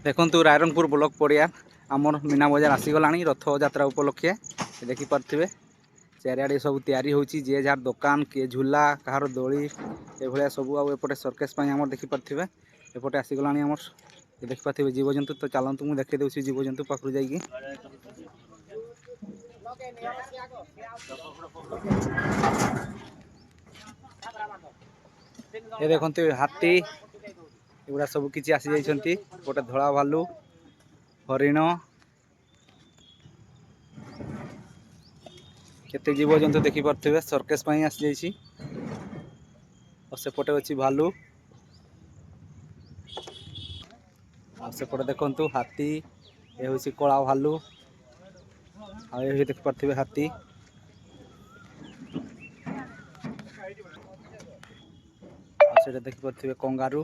देखु रायरंगपुर ब्लॉक पड़िया आमर मीना बजार आसीगला रथ यात्रा उपलक्षे देखिपे चारिआडे सब तैयारी होची जे जार दुकान किए झूला कहार दोली ये सब आउटे सर्कस आम देखिपे एपटे आसीगला आमर देखिपे जीवजंतु तो चलतु मुझे देखी दूसरी जीवजंतु पाखु जाइए ये देखते हाथी एगुड़ा सब किसी आसी जाइछंती गोटे धला भालू हरिण केते जीवजंतु देखि पार्थिबे सर्कस पई आसी जाइछि और सेपटे अछि भालू और सेपटे देखंतु हाथी ए होछि कला भालू आ ए देख पार्थिबे हाथी से देख पार्थिबे कंगारू।